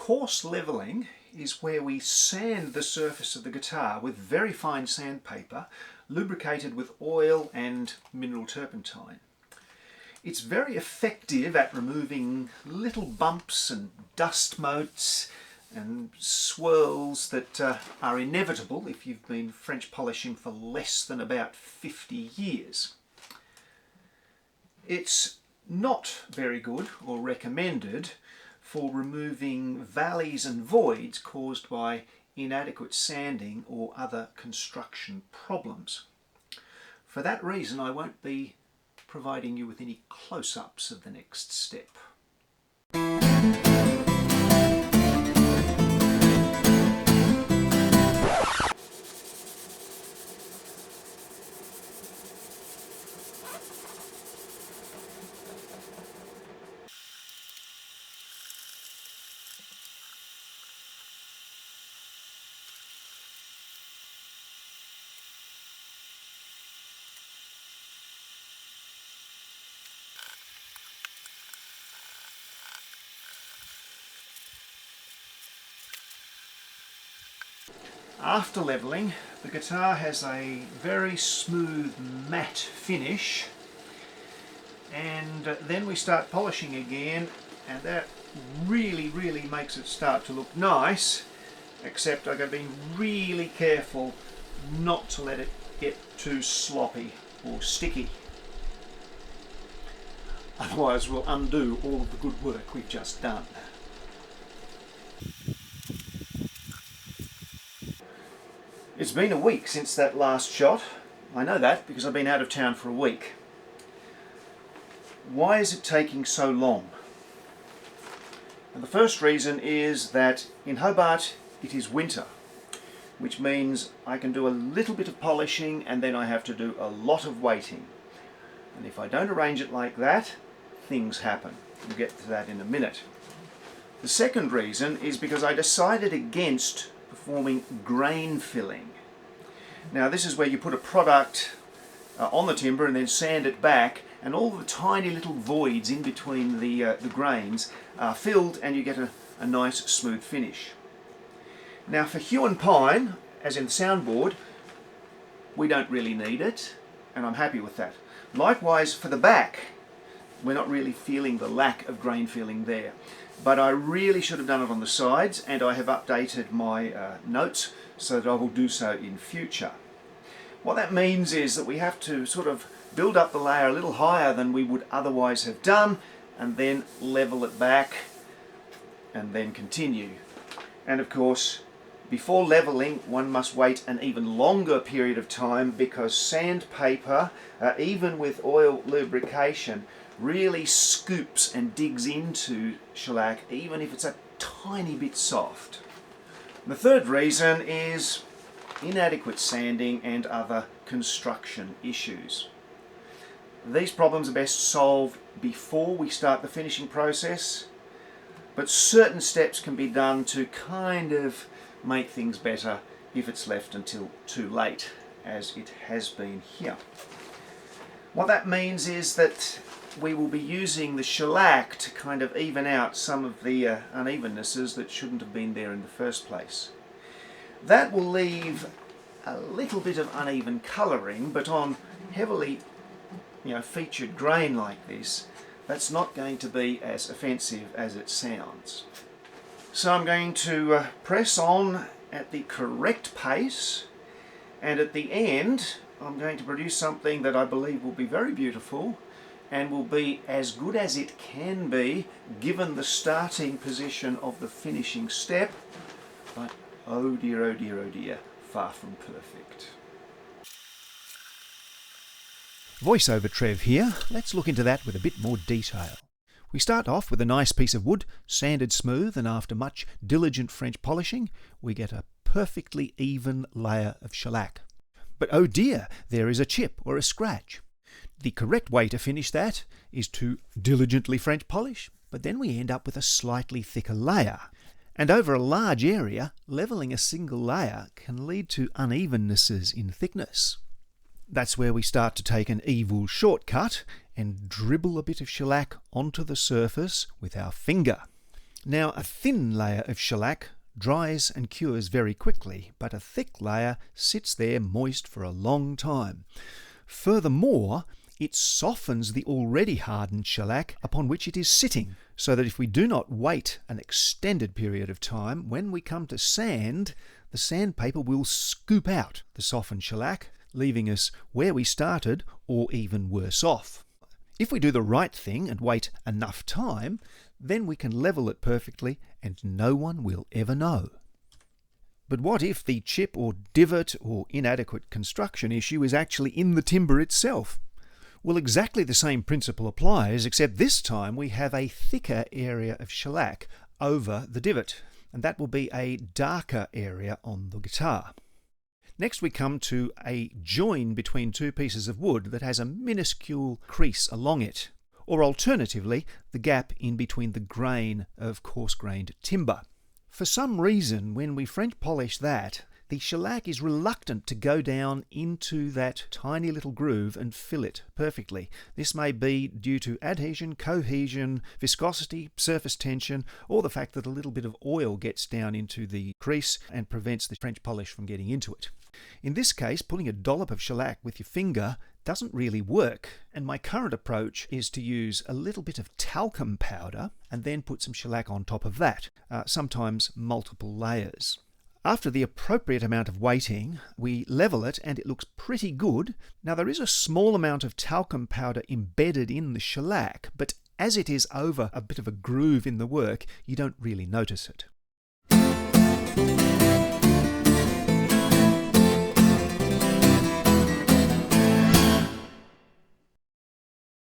Coarse levelling is where we sand the surface of the guitar with very fine sandpaper, lubricated with oil and mineral turpentine. It's very effective at removing little bumps and dust motes and swirls that are inevitable if you've been French polishing for less than about 50 years. It's not very good or recommended for removing valleys and voids caused by inadequate sanding or other construction problems. For that reason, I won't be providing you with any close-ups of the next step. After levelling, the guitar has a very smooth matte finish, and then we start polishing again, and that really makes it start to look nice, except I've got to be really careful not to let it get too sloppy or sticky. Otherwise we'll undo all of the good work we've just done. It's been a week since that last shot. I know that because I've been out of town for a week. Why is it taking so long? And the first reason is that in Hobart it is winter, which means I can do a little bit of polishing and then I have to do a lot of waiting. And if I don't arrange it like that, things happen. We'll get to that in a minute. The second reason is because I decided against performing grain filling. Now this is where you put a product on the timber and then sand it back, and all the tiny little voids in between the grains are filled and you get a nice smooth finish. Now for hue and pine, as in the soundboard, we don't really need it, and I'm happy with that. Likewise for the back, we're not really feeling the lack of grain filling there. But I really should have done it on the sides, and I have updated my notes so that I will do so in future. What that means is that we have to sort of build up the layer a little higher than we would otherwise have done, and then level it back and then continue. And of course, before leveling, one must wait an even longer period of time, because sandpaper, even with oil lubrication, really scoops and digs into shellac, even if it's a tiny bit soft. The third reason is inadequate sanding and other construction issues. These problems are best solved before we start the finishing process, but certain steps can be done to kind of make things better if it's left until too late, as it has been here. What that means is that we will be using the shellac to kind of even out some of the unevennesses that shouldn't have been there in the first place. That will leave a little bit of uneven colouring, but on heavily featured grain like this, that's not going to be as offensive as it sounds. So I'm going to press on at the correct pace, and at the end I'm going to produce something that I believe will be very beautiful and will be as good as it can be given the starting position of the finishing step, but oh dear, far from perfect. Voiceover Trev here. Let's look into that with a bit more detail. We start off with a nice piece of wood, sanded smooth, and after much diligent French polishing, we get a perfectly even layer of shellac. But oh dear, there is a chip or a scratch. The correct way to finish that is to diligently French polish, but then we end up with a slightly thicker layer. And over a large area, levelling a single layer can lead to unevennesses in thickness. That's where we start to take an evil shortcut and dribble a bit of shellac onto the surface with our finger. Now, a thin layer of shellac dries and cures very quickly, but a thick layer sits there moist for a long time. Furthermore, it softens the already hardened shellac upon which it is sitting, so that if we do not wait an extended period of time, when we come to sand, the sandpaper will scoop out the softened shellac, leaving us where we started or even worse off. If we do the right thing and wait enough time, then we can level it perfectly and no one will ever know. But what if the chip or divot or inadequate construction issue is actually in the timber itself? Well, exactly the same principle applies, except this time we have a thicker area of shellac over the divot, and that will be a darker area on the guitar. Next we come to a join between two pieces of wood that has a minuscule crease along it, or alternatively, the gap in between the grain of coarse-grained timber. For some reason, when we French polish that, the shellac is reluctant to go down into that tiny little groove and fill it perfectly. This may be due to adhesion, cohesion, viscosity, surface tension, or the fact that a little bit of oil gets down into the crease and prevents the French polish from getting into it. In this case, pulling a dollop of shellac with your finger doesn't really work, and my current approach is to use a little bit of talcum powder and then put some shellac on top of that, sometimes multiple layers. After the appropriate amount of weighting, we level it and it looks pretty good. Now there is a small amount of talcum powder embedded in the shellac, but as it is over a bit of a groove in the work, you don't really notice it.